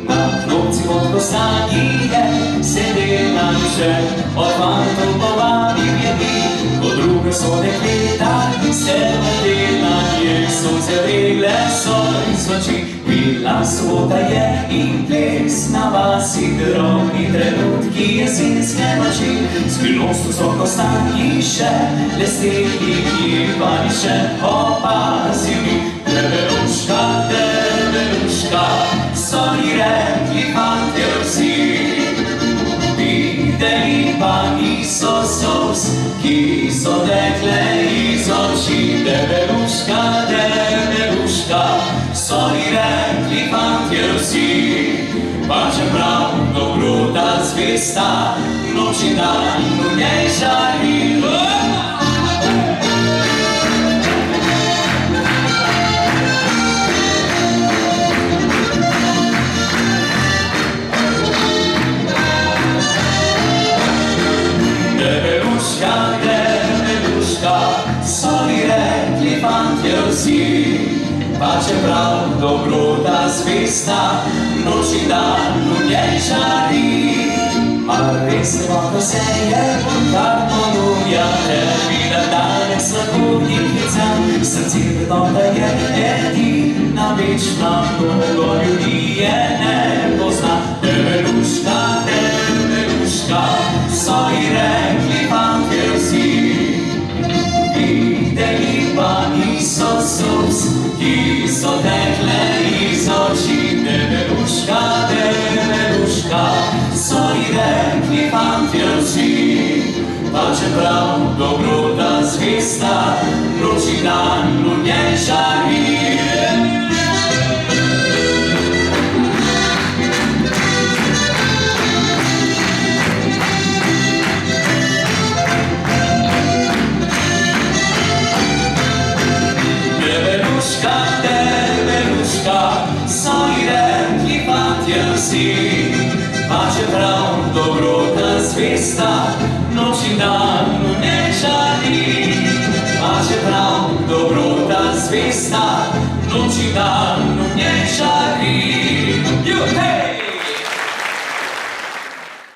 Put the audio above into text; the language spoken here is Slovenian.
На хлопці от Костадіє сидила вже, от варту повалі б'єві, подруга соде квіта, середина є, сонце вигле сонць очі, біла субота є, і плес на вас, і дроги тренутки єсінське ночі, спільно стусок Костадіше, листики і паніше, опа, зимі, Deveruška, sono i retti fanteosi, videli pani sosos, ki so dekle iz oči. Deveruška, sono i retti fanteosi, pa čeprav dobrota zvesta, noč in dan v njej žari. Pa čeprav dobrota zvesta, noč in dan v njej žari. Mar res ne mogo se je, kar ponuja tebi, da danes lahko niklicam, srce vrednota je edina, večna, mnogo ljudi je ne pozna. Deveruška, so ji rekli fantje vsi, videli pa niso sus, ki so tekle iz oči. Deveruška, so ji rekli fantje vsi, pa čeprav dobrota zvesta, noč in dan v njej žari. Pa čeprav dobrota zvesta, noč in dan v njej žari. Pa čeprav dobrota zvesta, noč in dan v njej žari.